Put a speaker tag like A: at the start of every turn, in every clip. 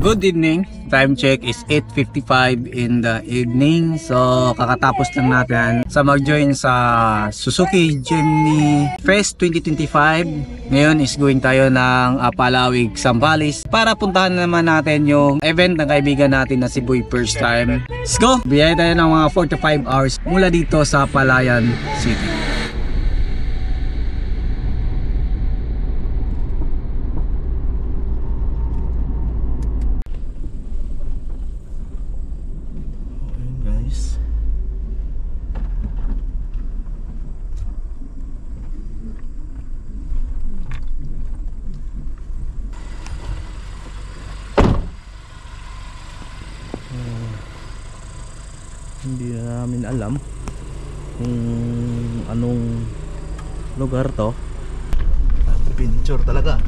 A: Good evening. Time check is 8:55 in the evening. So kakatapos lang natin sa mag-join sa Suzuki Jimny Fest 2025. Ngayon is going tayo ng Palawig, Zambales para puntahan naman natin yung event ng kaibigan natin na si Boy First Time. Let's go! Biyay tayo ng mga 4 to 5 hours mula dito sa Palayan City.
B: Hindi na namin alam kung anong lugar to. Adventure talaga.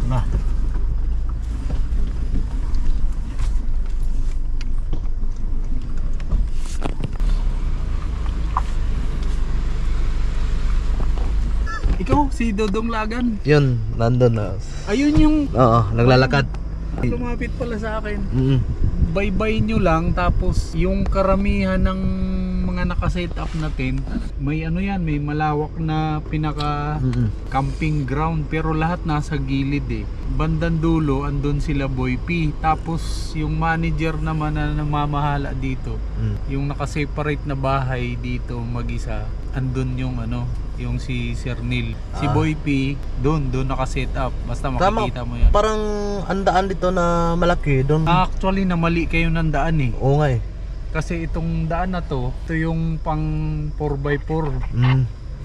B: Na.
A: Ikaw, si Dodong Lagan.
B: Yun, nandun na.
A: Ayun yung
B: Oo, naglalakad.
A: lumapit pala sa akin. Bye-bye nyo lang, tapos yung karamihan ng mga nakaset up natin, may ano yan, may malawak na pinaka camping ground, pero lahat nasa gilid eh. Bandang dulo andun sila Boy P, tapos yung manager naman na namamahala dito, yung nakaseparate na bahay dito mag-isa, andun yung ano, yung si Sir Neil. Si Boy P doon naka-set up. Basta makikita mo yan.
B: Parang andaan dito na malaki doon.
A: Actually na mali kayo ng daan eh.
B: Oo nga eh.
A: Kasi itong daan na to, ito yung pang 4x4.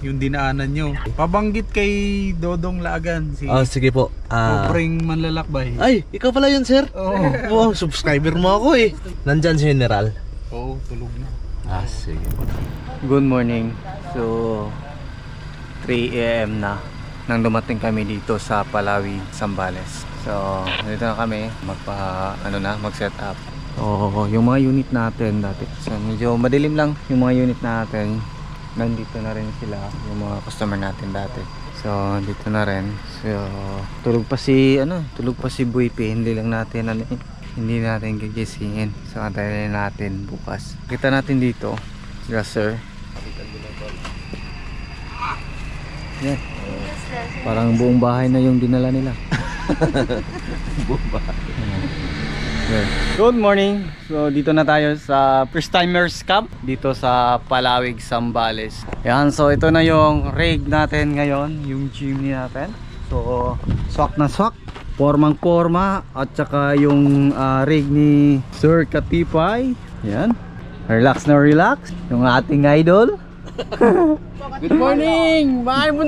A: Yung dinaanan nyo. Pabanggit kay Dodong Lagan si
B: Sige po.
A: Pobreng manlalakbay.
B: Ay, ikaw pala yun, sir.
A: Oo.
B: Wow, subscriber mo ako eh. Nandyan si General.
A: Oo, tulog na.
B: Sige po.
A: Good morning. So 3 AM na nang dumating kami dito sa Palawig, Zambales. So dito na kami mag-set up. So yung mga unit natin dati, so medyo madilim lang yung mga unit natin. Nandito na rin sila, yung mga customer natin dati. So dito na rin. So tulog pa si Boy P. Hindi natin gigisingin. So antayin natin bukas. Kita natin dito sila sir. Yeah. Parang buong bahay na yung dinala nila. Buong bahay. Yeah. Good morning. So dito na tayo sa First Timers Camp dito sa Palawig, Zambales. Yan, so ito na yung rig natin ngayon, yung Jimny natin. So swak na swak, formang forma, at saka yung rig ni Sir Katipay. Yan. Relax na relax, yung ating idol.
B: Good morning!
A: Maayong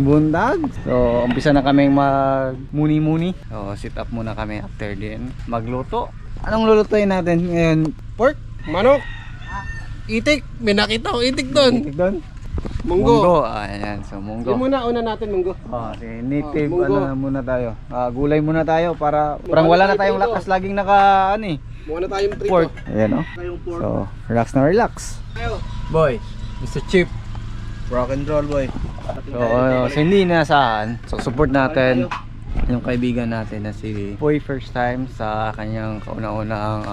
A: buntag. So umpisa na kaming mag-muni-muni. So sit up muna kami, after din magluto. Anong lulutuin natin ngayon?
C: Pork, manok, itik, may nakita ko itik doon.
A: Itik doon?
C: Munggo.
A: Ayan, so munggo.
C: Yung una natin munggo.
A: Native
C: munggo.
A: muna tayo. Gulay muna tayo para parang wala na tayong lakas, laging naka
C: Mukha na tayong prito.
A: pork. Ayan So relax na relax. Boy, Mr. Chip.
B: Rock and roll, boy.
A: So hindi nasahan. So support natin yung kaibigan natin na si Boy First Time sa kanyang kauna-unang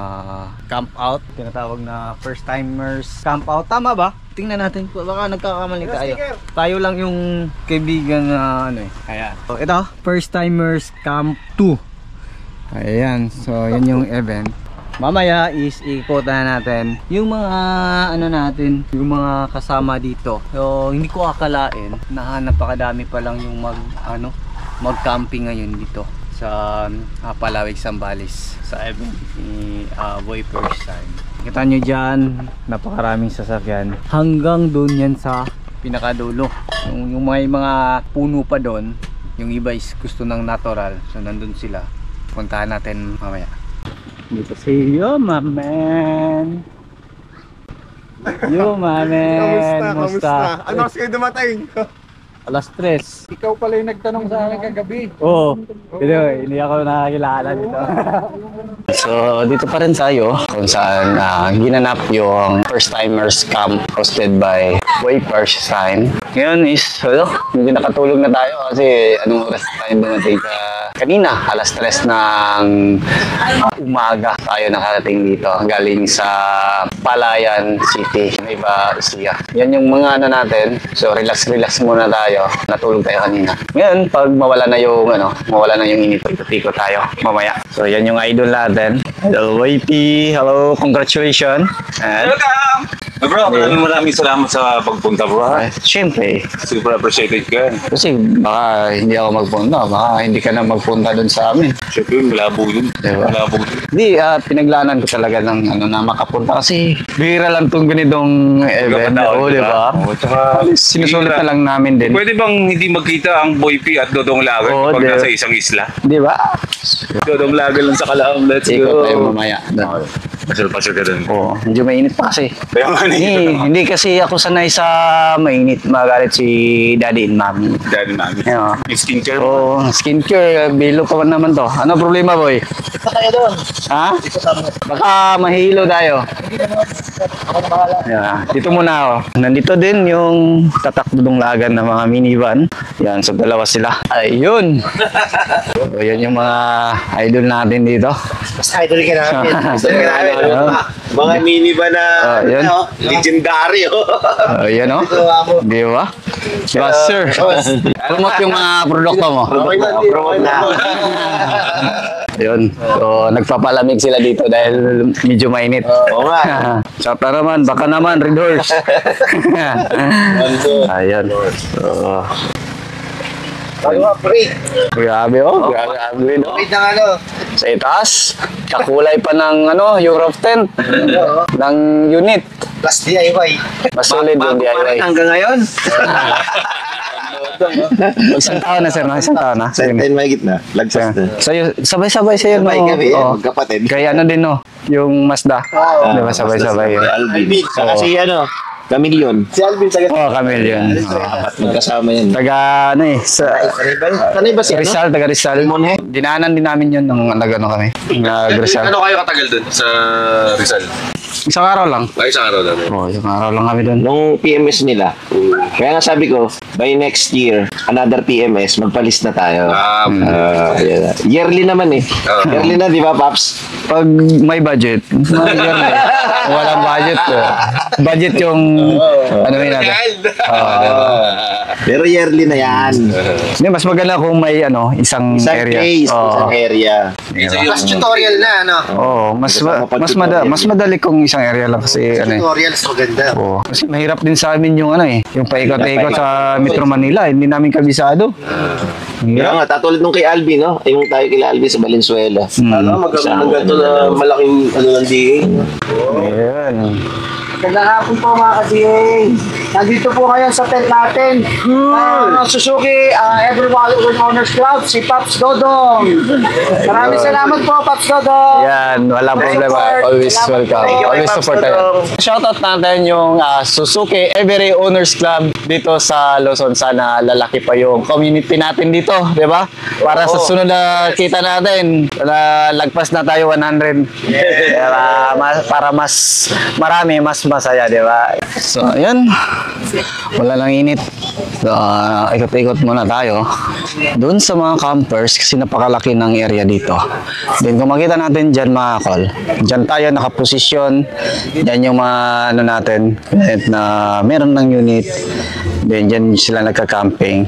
A: camp out. Tinatawag na First Timers Camp Out. Tama ba? Tingnan natin po, baka nagkakamali tayo. Tayo lang yung kaibigan na Ayan. So ito, First Timers Camp 2. Ayan, so yan yung event. Mamaya is ikutan natin yung mga yung mga kasama dito. So hindi ko akalain na napakadami pa lang yung mag-camping ngayon dito sa Palawig, Zambales sa event ni Boy First Time. Kita nyo dyan, napakaraming sasakyan. Hanggang doon yan sa pinakadulo. Yung mga puno pa doon, yung iba is gusto ng natural. So nandun sila. Puntahan natin mamaya. Dito si Yo, my man. Yo, my man.
C: Kamusta? Ano kasi kayo dumating?
A: Alas 3.
C: Ikaw pala yung nagtanong sa akin kagabi.
A: Oo. Hindi ako nakakilala dito. So dito pa rin tayo kung saan ginanap yung First Timers Camp hosted by Boy first time. Ngayon is, medyo nakatulog na tayo kasi anong oras tayo dumating kanina, alas 3 ng umaga tayo nakarating dito galing sa Palayan City, Nueva Ecija. Yan yung mga natin. So relax muna tayo. Natulog tayo kanina. Ngayon, pag mawala na yung init, ikot tayo mamaya. So yan yung idol natin. Idol Wavy. Hello, congratulations. And
D: Bro, maraming salamat sa pagpunta, bro.
A: syempre,
D: Super appreciated ka.
A: kasi baka hindi ako magpunta, baka hindi ka na magpunta dun sa amin.
D: Siyempre, malabo yun.
A: Diba?
D: Malabo yun.
A: Hindi, pinaglaanan ko talaga ng na makapunta kasi bihira lang tong ganitong event. Oo, di ba?
D: Oo, tsaka
A: Sinusulit na lang namin din.
D: Pwede bang hindi magkita ang Boy P at Dodong Lagan
A: Oo,
D: pag
A: di-
D: nasa isang isla?
A: Di ba?
D: Dodong Lagan lang sa Kalaam. Let's
A: Ikot
D: go.
A: tayo mamaya.
D: Pasal-pasal ka dun.
A: Oo, medyo mainit pa kasi.
D: Kaya nga
A: Hindi kasi ako sanay sa mainit. Magalit si daddy and mommy.
D: Dahil namin.
A: Yeah.
D: Yung skincare.
A: Oo, skincare, bilo pa naman to. Ano problema, boy?
B: Ito tayo doon.
A: Ha? Baka mahilo tayo. Yeah. Dito muna ako. Nandito din yung tatakbong lagan ng mga minivan. Yan, so dalawa sila. Ayun. So, yan yung mga idol natin dito.
B: Mas idol ka namin. Idol ka namin.
A: Oo.
B: Mga minivan na
A: yun.
B: legendary.
A: Yan o. Di ba? Yes, sir. Promote yung mga produkto mo.
B: Promote na.
A: Ayun. So, nagpapalamig sila dito dahil medyo mainit.
B: Oo nga.
A: Saka naman, baka naman, Red Horse. Ayan. So, grabe oh. Grabe no.
B: Wait ng ano.
A: Sa itaas, kakulay pa ng yung roof tent ng unit.
B: Plus DIY.
A: Mas solid yung DIY.
B: Hanggang ngayon.
A: Isang taon na sir, no? Isang taon na.
B: Senten may gitna. Lagpas na.
A: Sa'yo, sabay-sabay sa'yo, no?
B: Sabay kami,
A: Oo.
B: magkapatid.
A: Kaya ano din, no? Yung Mazda. Di ba sabay-sabay yun?
B: Alvin. Saka si ano, Camillion. Si Alvin sa
A: Oo, Camille yun.
B: magkasama yan.
A: Taga,
B: Kanay ba si ano?
A: Rizal, taga Rizal. Dinaanan din namin yun nung nag-ano kami. Nag-Rizal.
D: Ano kayo katagal dun sa Rizal?
A: Isang araw lang.
D: Ay, isang araw lang.
A: Oo, isang araw lang kami doon.
E: Nung PMS nila. Kaya nga sabi ko, by next year, another PMS, magpalis na tayo. Ayan. Yearly naman eh. Yearly na, di ba, Paps?
A: Pag may budget, walang budget. Budget yung, ano yun natin.
E: Pero yearly na yan.
A: Hindi, mas maganda kung may isang
E: Isang
A: area.
E: case,
A: Oo.
E: isang area.
B: Plus tutorial na, ano?
A: Oo, mas madali kung isang area lang kasi
B: Tutorials maganda.
A: Oo. Kasi mahirap din sa amin yung yung paikot-ikot sa Metro Manila, hindi namin kabisado.
E: Kaya nga, tatulad nung kay Alvin, no? Yung tayo kay Alvin sa Valenzuela.
B: Ano, maganda na malaking ng DA.
A: Ayan.
F: Magandang hapon po mga ka-DA. Nandito po ngayon sa tent natin. Suzuki Everyone Owners Club, si Paps Dodong. Maraming salamat po, Paps Dodong.
A: Yan, walang problema. Always welcome. Always support tayo. Shoutout natin yung Suzuki Every Owners Club dito sa Luzon. Sana lalaki pa yung community natin dito, di ba? Para sa sunod na kita natin, lagpas na tayo 100. Diba? Para mas marami, mas masaya, di ba? So, ayan. Wala lang init. So, ikot-ikot muna tayo. Doon sa mga campers, kasi napakalaki ng area dito. Then, kung makita natin dyan mga kol, dyan tayo nakaposisyon. Yan yung mga natin, na meron ng unit. Then, dyan sila nagka-camping.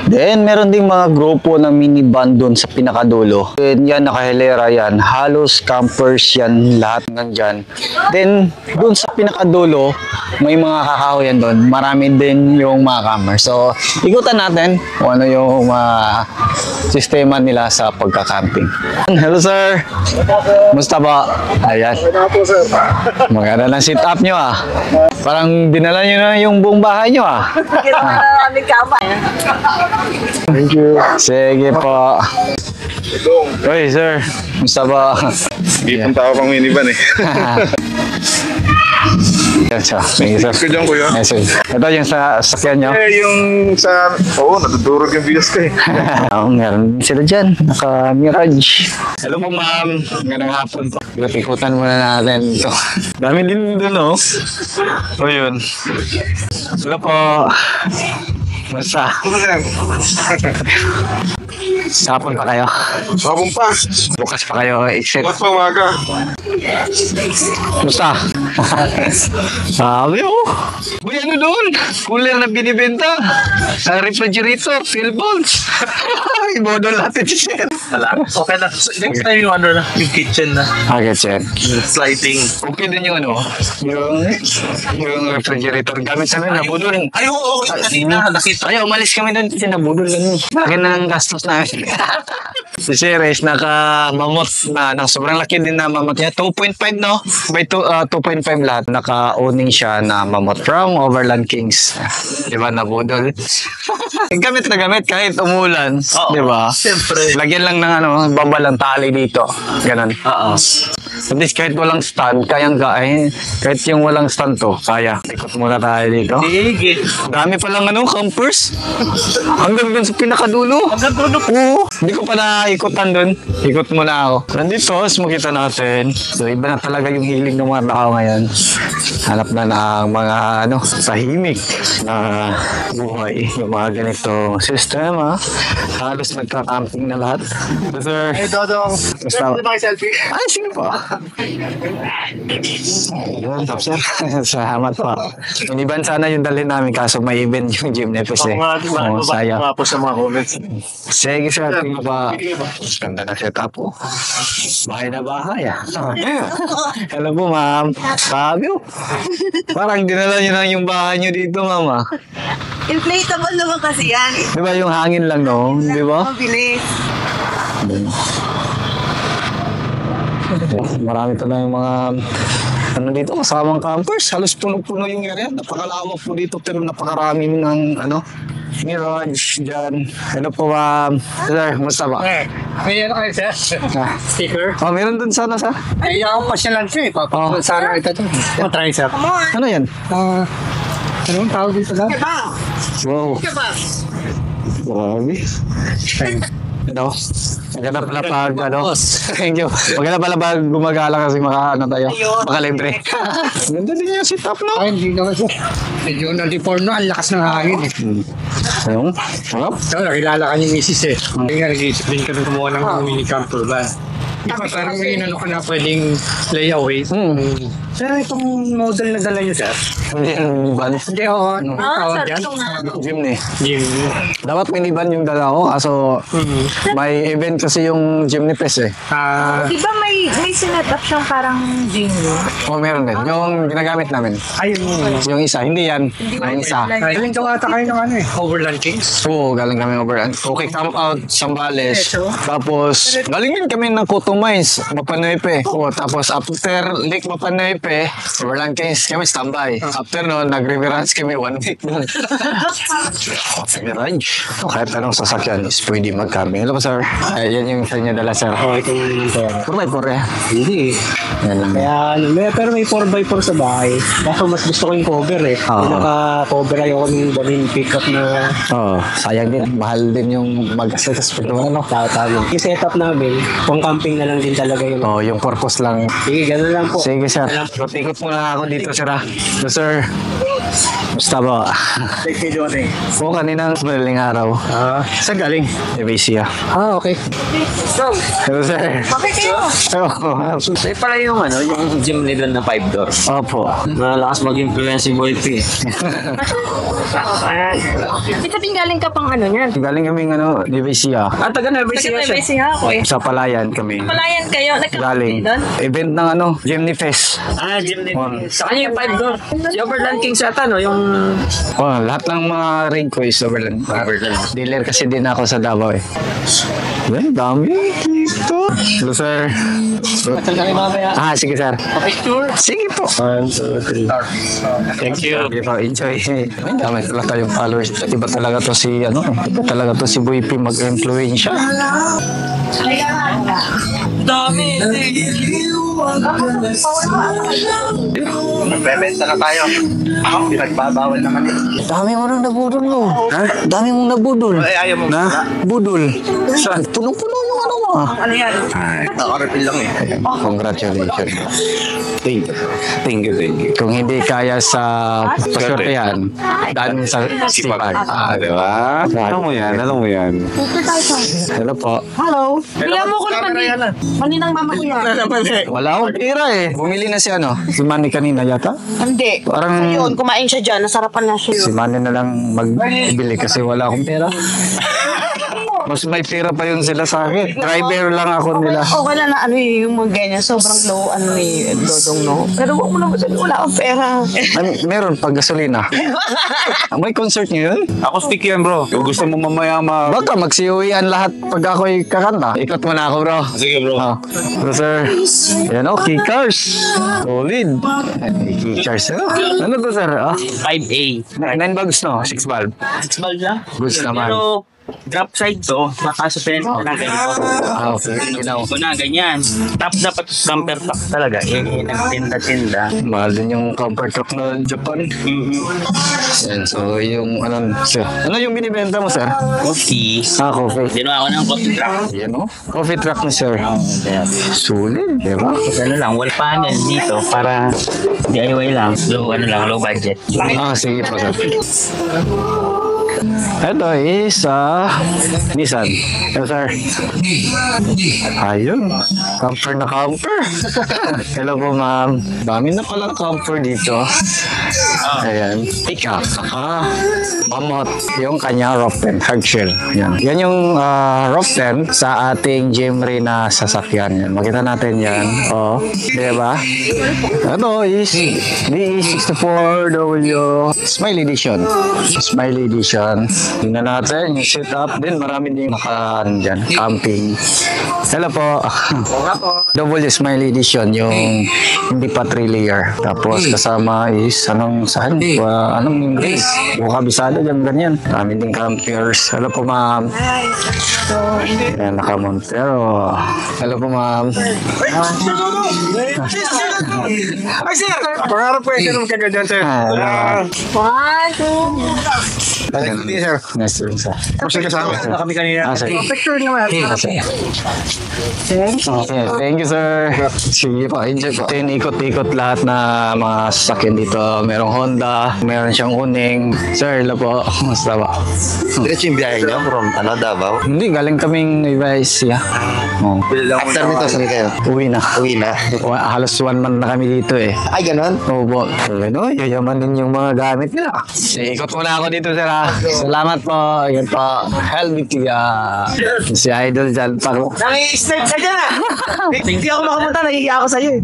A: Then, meron ding mga grupo ng minivan doon sa pinakadulo. Then, yan, nakahilera yan. Halos campers yan, lahat nandyan. Then, doon sa pinakadulo, may mga kakahoyan doon. Marami din yung mga campers. So, ikutan natin kung ano yung sistema nila sa pagka-camping. Hello, sir. Musta ba? Ayan. Maganda ng sit-up nyo, Parang dinala nyo na yung buong bahay nyo,
F: Thank you.
A: Sige po. Oy, sir. Musta ba?
D: Hindi punta ako pang minivan eh.
A: Yan siya. Thank you, sir.
C: Ito dyan, kuya.
A: Yes, sir. Ito yung sa sakyan nyo.
C: Yung sa... Oo, natuturog yung bigas ko eh.
A: Oo, meron sila dyan. Naka-Mirage. Hello po, ma'am. Magandang hapon po. Ikutan muna natin ito. Dami din doon, no? O yun. Hello po. Basta. Sapon pa kayo.
C: Sabong pa.
A: Bukas pa kayo. Exit.
C: Ba't pa umaga?
A: Basta. Sabi oh. Uy, ano doon? Cooler na binibenta. Sa refrigerator. Philbons. Ibodol natin si Sir.
B: Okay na. Next time yung ano na, yung kitchen na.
A: Okay, Sir.
B: Sliding.
A: Okay din yung ano, yung refrigerator. Gamit sa amin, nabudol.
B: Ay, oo, nakita.
A: Ay, umalis kami doon kasi nabudol ganun. Laki ng gastos na. Si Sir is nakamamot na, sobrang laki din na mamot niya. 2.5 no? By 2.5 lahat. Naka-owning siya na mamot from Overland Kings. Di ba, nabudol? Gamit na gamit kahit umulan. Di ba?
B: Siyempre.
A: Lagyan lang ng ano, babalang tali dito. Ganon.
B: Oo.
A: At least kahit walang stand, kayang-kaya. Kahit yung walang stand to, kaya. Ikot muna tayo dito.
B: Sige.
A: Dami palang ano, campers. Hanggang dun sa pinakadulo.
B: Hanggang dulo.
A: Oo. Hindi ko pa naikutan dun. Ikot muna ako. Nandito, makita natin. So, iba na talaga yung hiling ng mga tao ngayon. Hanap na ng mga ano, tahimik na buhay. Yung mga ganitong system, ha. Halos nagka-camping na lahat. So, sir.
F: Hey, Dodong.
A: Basta.
F: Pwede ba kayo selfie?
A: Ay, sige po. Yun, top sir. Salamat po. Iniban sana yung dalhin namin kaso may event yung gym nefes eh. Oo, sayang.
B: Mga po sa mga comments.
A: Sige sir, tingin ba? Ganda na setup po. Bahay na bahay ah. Hello po ma'am. Fabio. Parang dinala nyo lang yung bahay nyo dito ma'am ah.
G: Inflatable naman kasi yan.
A: Di ba yung hangin lang no? Di ba?
G: Mabilis.
A: Marami talaga yung mga ano dito, kasamang campers. Halos puno-puno yung area. Napakalawak po dito pero napakarami ng ano, Mirage dyan. Ano po ma'am? Sir, musta ba?
F: May ano kayo, sir?
A: Ah.
F: Sticker?
A: Oh, meron dun sana sa?
F: Ay, ako pa siya lang siya eh. Papapunta sana ito doon. Try, sir.
A: Ano yan?
F: Anong tawag dito lang?
A: Wow. Grabe. Ano? Maganda pala pag ano? Thank you. Maganda pala pag gumagala kasi ano tayo? Makalibre. Ganda din yung setup no?
F: Ay, hindi naman, sir. Medyo naliporn na. Ang lakas ng hangin eh.
A: Ayun. Sarap.
F: So, nakilala ka ni Mrs. eh. Hindi nga, nag-iisip din ka na kumuha ng mini camper ba? Diba, parang may inano ka na pwedeng layaway. Sir, itong model na dala niyo, sir?
A: Hindi yung van.
F: Hindi, oo. Ano tawag
G: sabi
F: yan?
G: ko nga.
A: Gym eh.
F: Gym.
A: Dapat minivan yung dala ko kaso may event kasi yung gym ni Pes eh.
G: Di ba may sinet up siyang parang gym room?
A: O meron din. Yung ginagamit namin.
F: Ayun.
A: Yung isa. Hindi yan. Yung isa.
F: Galing daw ata kayo ng ano eh. Overland Kings.
A: Oo, galing kami overland. Okay, camp out, Sambales. Tapos, galing din kami ng Cotton Mines, Mapanuepe. O, tapos after Lake Mapanuepe, Overland Kings kami standby. After nun, nag-reverance kami 1 week nun. Reverance. Kahit anong sasakyan is pwede mag-camping. Hello po, sir. Ay, yan yung sa inyo dala, sir.
F: Oh, ito yung ito.
A: 4x4 eh.
F: Hindi eh.
A: Yan lang.
F: Kaya, pero may 4x4 sa bahay. Kaso mas gusto ko yung cover eh.
A: Oo.
F: Yung naka-cover ayoko ng daming pickup na
A: Oo, sayang din. Mahal din yung mag-assess pa naman, ano?
F: tawag. Yung setup namin, pang camping na lang din talaga yun.
A: Oo, yung purpose lang.
F: Sige, gano'n lang po.
A: Sige, sir. Ikot muna ako dito, sir. So, sir. Basta ba?
F: Take me doon eh.
A: Oo, kaninang madaling araw.
F: Saan galing?
A: Evasia.
F: Okay.
A: Hello, sir.
G: Bakit kayo?
A: Oo.
B: Ay, pala yung ano, yung gym nila na 5 door.
A: Opo.
B: Malakas mag-influence si Boy P.
G: Di sabihin galing ka pang ano niyan?
A: Galing kaming Evasia.
B: Taga Nueva Ecija siya.
G: Nag-busy nga ako eh.
A: Sa Palayan kami.
G: Palayan kayo.
A: Galing.
G: Nagkakaroon doon?
A: Event ng Gemini Fest.
B: Gym nila. Sa kanya yung 5 door. Si Overland Kings ata, no? Yung...
A: Oh, lahat ng mga ring ko is Overland. Dealer kasi din ako sa Davao eh. Well, dami dito. Hello, sir.
F: Saan kami mamaya?
A: Sige, sir.
F: Picture?
A: Sige po. 1, 2, 3. Thank you. Sige po, enjoy. Ay, dami talaga yung followers. Iba talaga to si, iba talaga to si Boy P mag-influensya.
B: Dami! Magbebenta na tayo. Pinagbabawal naman eh.
A: Dami mo nang nabudol mo. Ha? Dami mong nabudol.
B: Ay, ayaw mo.
A: Na? Budol. Saan? Punong-puno yung ano mo ah.
B: Ano yan? Nakarefill lang eh.
A: Congratulations.
E: Thank you. Thank you, thank you.
A: Kung hindi kaya sa pasyortehan, daan sa sipag.
E: Diba? Alam mo yan, alam mo yan.
A: Hello po.
G: Hello. Bigyan mo ko naman din. Maninang mama ko yan.
A: Wala akong pira eh. Bumili na si ano? Si Manny kanina yata?
G: Hindi.
A: Parang
G: Yun, kumain siya dyan. Nasarapan na siya.
A: si Manny na lang magbili kasi wala akong pera. Mas may pera pa yun sila sa akin. Driver lang ako nila.
G: Okay lang na ano yung mga ganyan. Sobrang low ano ni Dodong, no? Pero wag mo naman sabi, wala akong pera.
A: Meron pag gasolina. May concert ngayon?
D: Acoustic yan, bro. Kung gusto mo mamaya
A: Baka magsiuwian lahat pag ako'y kakanta. Ikot mo na ako, bro.
D: Sige, bro.
A: Oh. Hello, sir. Yan o, kickers. Solid. Kickers. Ano to, sir?
H: 5A.
A: 9 bags, no? 6 valve.
H: 6 valve lang.
A: Goods naman.
H: Pero drop side to, makasuspend ko na ganito.
A: Okay. Ginaw.
H: Ito na, ganyan. Top dapat bumper top talaga. Nagtinda-tinda.
A: Mahal din yung comfort truck na Japan. Yan, so yung ano, sir. Ano yung binibenta mo, sir?
H: Coffee.
A: Coffee.
H: Ginawa ko ng coffee truck.
A: Yan o. Coffee truck na, sir. Sulit, di ba?
H: Ano lang, wall panel dito para DIY lang. Low budget.
A: Sige po, sir. Ito is Nissan. Hello, sir. Ayun. Camper na camper. Hello po, ma'am. Dami na palang camper dito. Ayan. Pika. Mamot. Yung kanya Roften. Hardshell. Yan. Yan yung Roften sa ating Jimry na sasakyan. Yan. Makita natin yan. O. Diba? Ito is D64W Smile Edition. Smile Edition. Tingnan natin yung setup din. Marami din dyan. Camping. Hello po. Double Smile Edition. Yung hindi pa 3 layer. Tapos kasama is anong English. Buka bisado dyan ganyan. Marami din campers. Hello po, ma'am. Ayan, naka-Montero. Hello po, ma'am.
C: Ay, sir! Pangarap ko yung ganun kagad dyan, sir.
A: Hindi, sir. Nice to meet you.
C: Kasi kasama na kami kanina.
A: Sir.
C: Picture naman.
A: Okay, thank you, sir. Sige po, enjoy po. Then, ikot-ikot lahat na mga sasakyan dito. Merong Honda, meron siyang uning. Sir, hello po. Musta ba?
B: Diretso yung biyahe niyo from Davao.
A: Hindi, galing kaming Nueva Ecija. Oh.
B: After nito, saan kayo?
A: Uwi na.
B: Uwi na.
A: Halos 1 month na kami dito eh.
B: Ay, ganun?
A: Oo po. Ano, yayamanin yung mga gamit nila. Ikot muna ako dito, sir. Salamat po. Yan po. Helvetia. Si Idol dyan.
F: Nang-i-snap ka dyan ah! Hindi ako makapunta, nahihiya ako sa'yo eh.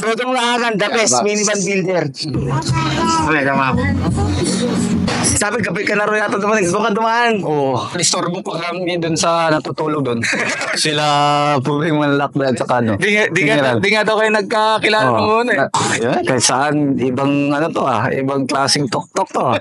A: Tutong lakan, the best minivan builder. Okay, tama po. Sabi, kapit ka na rin yata dumating. Gusto ka dumaan. Oo. Istorbo pa kami dun sa natutulog dun. Sila pulling manlakbay at saka ano.
C: Di nga daw kayo nagkakilala mo muna eh.
A: Kahit saan, ibang ibang klaseng tok-tok to.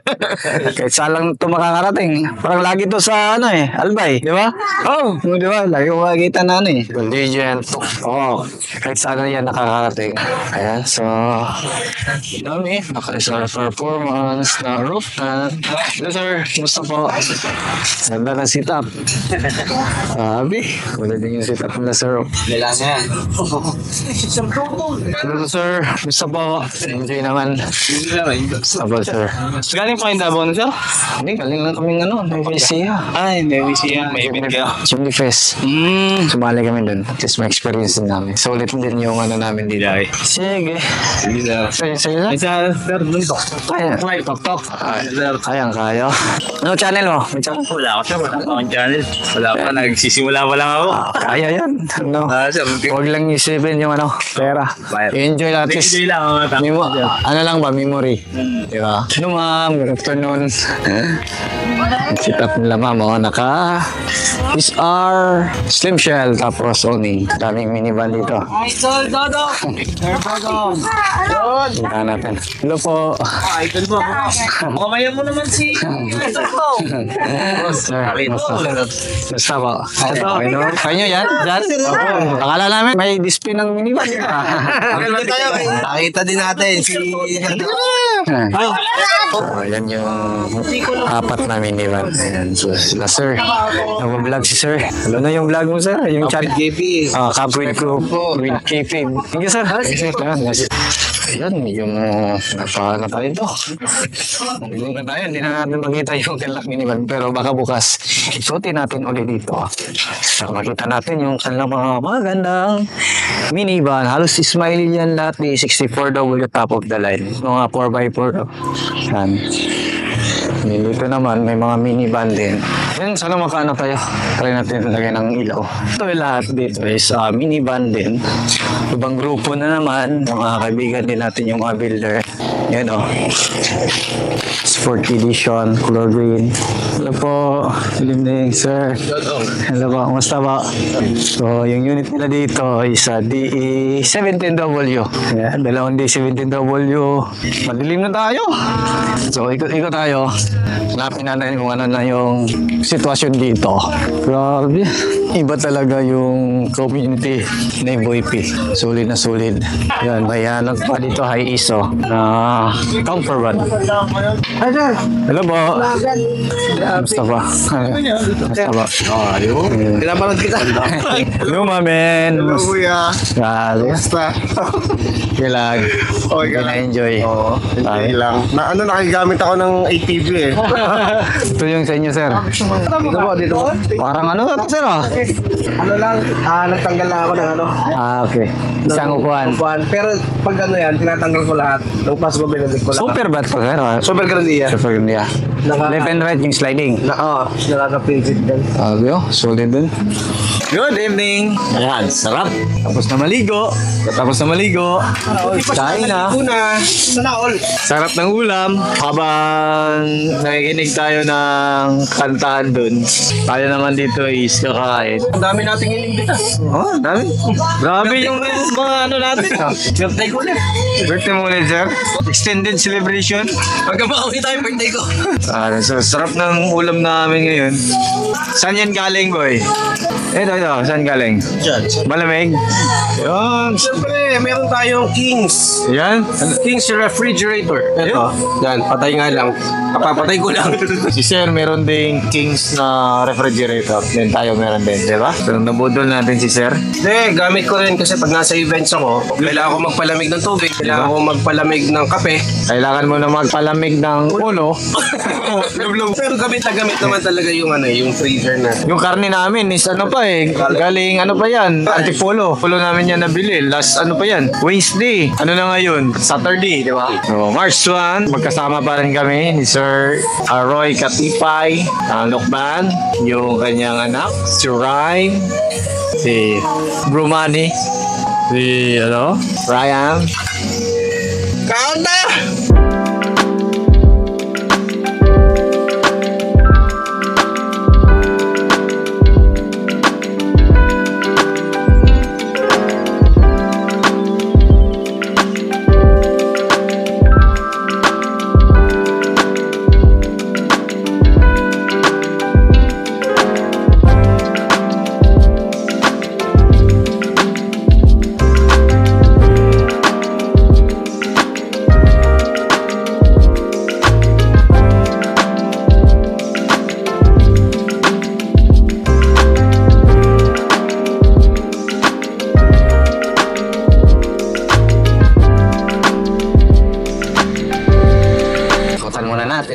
A: Kahit saan lang ito makakarating. Parang lagi to sa Albay, di ba? Oo, di ba? Lagi ko makikita na Legend. Oo, kahit saan na yan nakakarating. Ayan, so, dami. Naka-isar performance na roof na. Hello, sir. Kumusta po? Ganda ng sit-up. Sabi, wala din yung sit-up nila, sir.
H: Kailangan yan.
A: Hello, sir. Kumusta po? Enjoy naman. Kumusta po, sir?
C: Galing pa kayo Davao na, sir?
A: Hindi, galing lang kaming Nueva Ecija.
C: Ay, Nueva Ecija. May event kayo.
A: Chimney Fest. Sumali kami dun. At least may experience din namin. Sulit din yung namin dito. Sige. Sige, sir.
C: Sir, dun to.
A: Kaya. Tok-tok. Kayang-kaya. Ano channel mo? May channel?
H: Wala ako, sir. Wala akong channel. Wala pa. Nagsisimula pa lang ako.
A: Kaya yan.
H: Sir.
A: Huwag lang isipin yung pera. Enjoy lang. At least,
H: Enjoy lang.
A: ano lang ba, memory. Di ba? Ano ma'am, good afternoon. Sit up nila ma'am, naka SR Slim Shell, tapos owning. Daming minivan dito.
F: Idol Dodo!
A: Tingnan natin. Hello po.
F: Idol mo ako. Mamaya mo na
G: naman si...
A: Sir, basta po. Okay no? Kaya nyo yan? Dyan? Akala namin may display ng minivan.
B: Nakita din natin si...
A: Yan yung apat na minivan. Ayan, so sila sir. Nag-vlog si sir. Ano yung vlog mo sir? Yung chat KP. Camp with Group with KP. Thank you sir. Ayan, yung napakala tayo ito. Hindi na tayo, hindi na natin makita yung kanilang minivan. Pero baka bukas, isuotin natin ulit dito. So, makita natin yung kanilang mga magandang minivan. Halos smiley yan lahat ni 64W top of the line. Mga 4x4. Yan. Dito naman, may mga minivan din. Yan, sana makaano tayo. Try natin lagay ng ilaw. Ito lahat dito is minivan din. Ibang grupo na naman. Mga kaibigan din natin yung mga builder. Yan o. Sport edition, color green. Hello po. Good evening, sir. Hello po. Kumusta po? So, yung unit nila dito is DE17W. Yan, dalawang DE17W. Madilim na tayo. So, ikot-ikot tayo. Hanapin natin kung ano na yung sitwasyon dito. Grabe. Iba talaga yung community na VoIP. Sulit na sulit. Yan, may pa dito high ISO na comfort run. Hello po. Basta ba? Basta ba? Ayun.
B: Pinapanood kita.
A: Hello, mamen.
B: Hello, kuya.
A: Grabe.
B: Basta.
A: Kailag.
B: Okay ka
A: na-enjoy.
B: Oo. Hindi lang. Nakigamit ako ng ATV eh.
A: Ito yung sa inyo, sir.
B: Dito po.
A: Parang ano ito, sir?
B: Ano lang, nagtanggal lang ako ng ano.
A: Okay. Isang upuan.
B: Pero pag ano yan, tinatanggal ko lahat. Nung pas ko binalik ko lahat.
A: Super bad po, sir.
B: Super Grandia.
A: Super Grandia. Left and right yung sliding.
B: Nakaka-pinsit din.
A: Sabi oh, solid din. Good evening. Ayan, sarap. Tapos na maligo. Kain na.
B: Sana all.
A: Sarap ng ulam. Habang nakikinig tayo ng kantahan dun, tayo naman dito is kakain.
B: Ang dami nating inimbita.
A: Oh, dami. Grabe yung mga ano natin.
B: Birthday ko ulit.
A: Birthday mo ulit, sir. Extended celebration.
B: Hanggang makauwi tayo birthday ko.
A: So, sarap ng ulam namin ngayon. Saan yan galing, boy? Ito. Saan galing?
B: Diyan.
A: Malamig? Yan.
B: Siyempre, meron tayong Kings.
A: Yan.
B: Kings refrigerator. Ito. Yan, patay nga lang. Kapapatay ko lang.
A: Si Sir meron ding Kings na refrigerator. Then tayo meron din, di ba? So, nabudol natin si Sir.
B: Hindi, gamit ko rin kasi pag nasa events ako, kailangan ko magpalamig ng tubig, kailangan ko magpalamig ng kape.
A: Kailangan mo na magpalamig ng ulo.
B: Pero gamit na gamit naman talaga yung ano, yung freezer na.
A: Yung karne namin is ano pa eh. Galing ano pa yan? Antipolo. Polo namin yan nabili. Last ano pa yan? Wednesday. Ano na ngayon? Saturday, di ba? So, March 1, magkasama pa rin kami ni Sir Roy Katipay, Lokban, yung kanyang anak, si Ryan, si Brumani, si Ryan.
B: Kanta!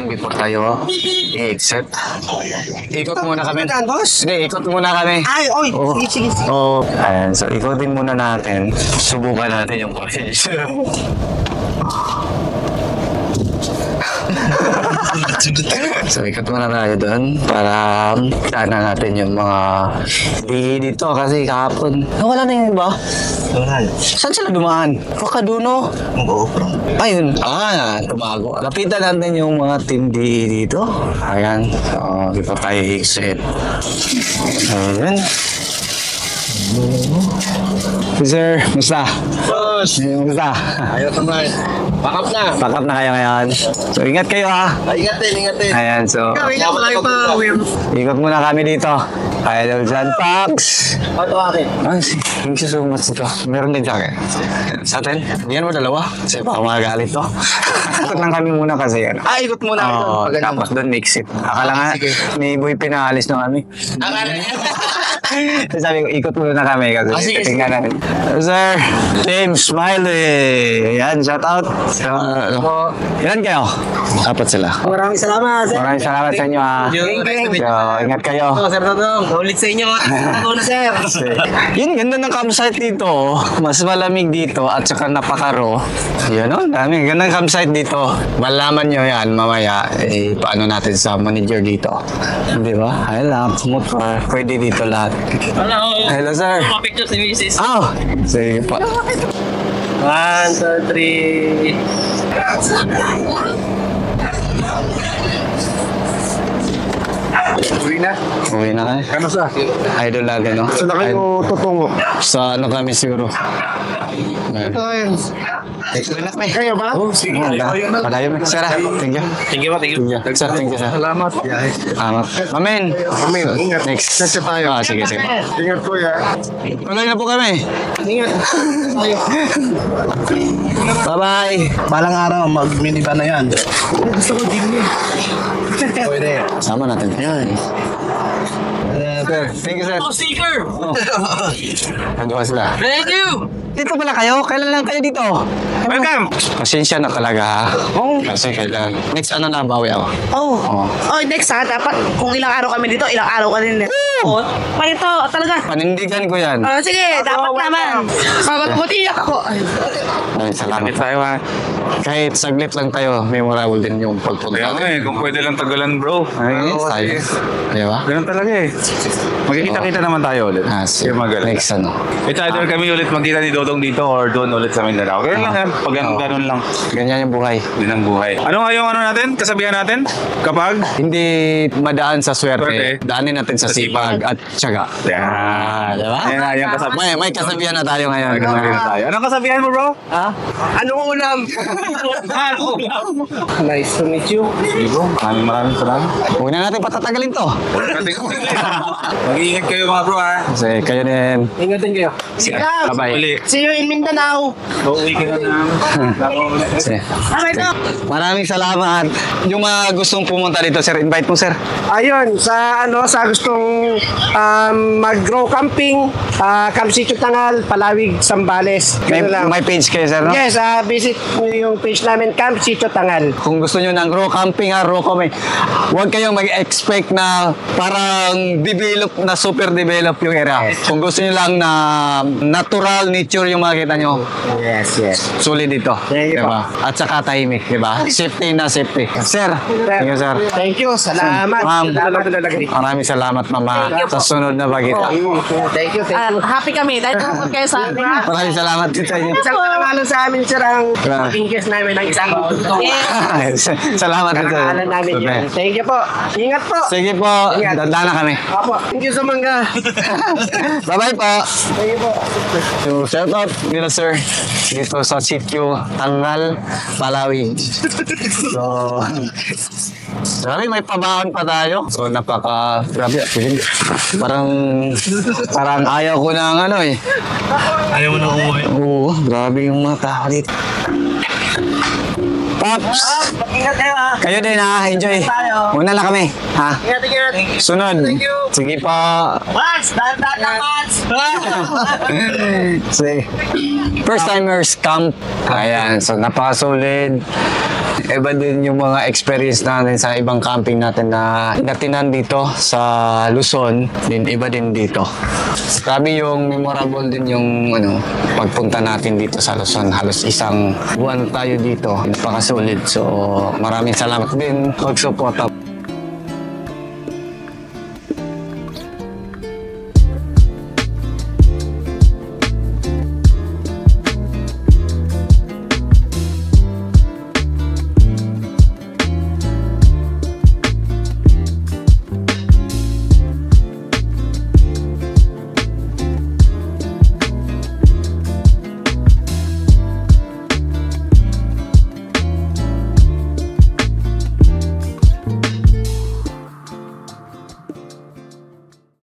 A: Before tayo i-exit. Ikot muna kami. Hindi, ikot muna kami.
G: Ay, oy. Sige.
A: Oo. Ayan, so ikotin muna natin. Subukan natin yung college. So ikot muna tayo doon para sana natin yung mga dito kasi kahapon. Wala na yung iba?
H: Wala.
A: Saan sila dumaan? Kakaduno? Ayun. Tumago. Lapitan natin yung mga team dito. Ayan. So, dito tayo exit. Ayan. Sir, musta?
C: Ayos.
A: Kumusta?
C: Ayos naman. Pakap na.
A: Pakap na kayo ngayon. So, ingat kayo ha.
C: Ingat din.
A: Ayan, so, ikot muna kami dito. Idol John Pax.
C: Ito akin.
A: Ay, thank you so much ito. Meron din sa akin. Sa atin, yan mo dalawa. Kasi baka magalit to. Ikot lang kami muna kasi yan.
C: Ikot muna.
A: Oo, tapos doon mix it. Akala nga, may boy pinaalis na kami. Sabi ko, ikot muna kami kasi tingnan namin. Sir, James Smiley. Yan, shout out. Ilan kayo? Apat sila.
F: Maraming salamat.
A: Maraming salamat sa inyo ha. So, ingat kayo.
C: Sir Dodong. Ulit sa inyo. Ako na, sir.
A: Yun, ganda ng campsite dito. Mas malamig dito at saka napakaro. Yun o, dami. Ganda ng campsite dito. Malaman nyo yan mamaya. Paano natin sa manager dito. Di ba? Ay lang, motor. Pwede dito lahat. Hello, sir.
H: Picture si Mrs.
A: Oh! Sige pa.
C: 1, 2, 3.
A: Uwi na kayo.
C: Ano sa?
A: Idol lagi, no?
C: Saan na kayo tutungo?
A: Sa ano kami siguro.
C: Kayo ba?
A: Sige. Padayo mo. Sir, thank you.
D: Thank you, thank you.
A: Sir, thank you, sir.
C: Salamat.
A: Amen.
C: Ingat.
A: Next.
C: Next tayo.
A: Sige.
C: Ingat po ya.
A: Tuloy na po kami.
C: Ingat.
A: Bye-bye.
C: Balang araw, mag-minivan na yan. Gusto ko din yun. Pwede.
A: Sama natin. Ayan. Sir, thank you, sir.
H: Sticker!
A: Nandun sila.
H: Thank you!
A: Dito pala kayo? Kailan lang kayo dito?
D: Welcome!
A: Pasensya na talaga ha. Kasi kailan. Next ano na, bawi ako.
G: Next ha, dapat kung ilang araw kami dito, ilang araw ka din. Pa ito, talaga.
A: Panindigan ko yan.
G: Sige, dapat naman. Buti ako.
A: Ay, salamat tayo ha. Kahit saglit lang tayo, memorable din yung pagpunta.
D: Kaya nga kung pwede lang tagalan bro.
A: Ay, tayo. Di ba?
D: Ganun talaga Magkikita-kita naman tayo ulit.
A: Sige.
D: Yung magaling.
A: Next ano.
D: It's either kami ulit magkita ni Dodong dito or doon ulit sa Mindanao. Kaya lang yan. Pag ganun lang.
A: Ganyan yung buhay.
D: Din ang buhay. Ano nga yung natin? Kasabihan natin? Kapag?
A: Hindi madaan sa swerte.
D: Swerte.
A: Daanin natin sa sipag at tiyaga. Di ba?
D: Yan kasabihan.
A: May kasabihan na tayo ngayon.
D: May kasabihan na tayo. Anong kasabihan mo bro?
C: Anong ulam? Nice to meet you.
D: Digo, maraming salamat.
A: Huwag na natin patatagalin to.
D: Mag-iingat kayo mga bro ha.
A: Kasi kayo din.
C: Ingat din kayo.
A: Bye-bye.
D: Uli.
F: See you in Mindanao.
D: Uuwi ka na
A: Sige. Maraming salamat. Yung mga gustong pumunta dito, sir, invite mo, sir.
F: Ayun, sa gustong mag-grow camping, Camp Sitio Tangal, Palawig, Sambales. Ganun lang.
A: May page kayo, sir, no?
F: Yes, visit nyo yung page namin, Camp Sitio Tangal.
A: Kung gusto nyo ng raw camping, raw camping, huwag kayong mag-expect na parang develop na super develop yung area. Kung gusto nyo lang na natural nature yung makikita nyo,
F: Yes.
A: sulit dito.
F: Thank you,
A: Diba? At saka tahimik, diba? Safety na safety. Sir, thank you, sir.
F: Thank you, salamat.
A: Ma'am,
F: Salamat.
A: maraming salamat, mama, sa sunod na bagita.
F: Thank you.
G: Happy kami dahil tungkol kayo sa amin.
A: Maraming salamat din sa inyo.
F: Isang pangalan sa amin, sir, ang ingkes namin ng isang
A: Salamat din sa
F: pangalan namin yun. Thank you po. Ingat po.
A: Sige po, dandana kami.
F: Apo. Thank you sa mangga.
A: Bye-bye po.
F: Thank you po.
A: So, shout out nila sir dito sa Sitio Tangal, Palawi. So, sorry, may pabaon pa tayo. So, grabe. Parang ayaw ko ng ano eh.
H: Ayaw mo na umuwi.
A: Oo, grabe yung mga tao dito. Pops!
F: Ingat kayo ha.
A: Kayo din ha, enjoy. Muna lang kami, ha?
F: Ingat.
A: Sunod. Sige pa.
F: Mats! Dahan-dahan, Mats!
A: Sige. First timers camp. Ayan, so napaka-solid. Iba din yung mga experience natin sa ibang camping natin na natinan dito sa Luzon. Iba din dito. Grabe yung memorable din yung pagpunta natin dito sa Luzon. Halos isang buwan tayo dito. Napaka-solid. So maraming salamat din. Pag-support up.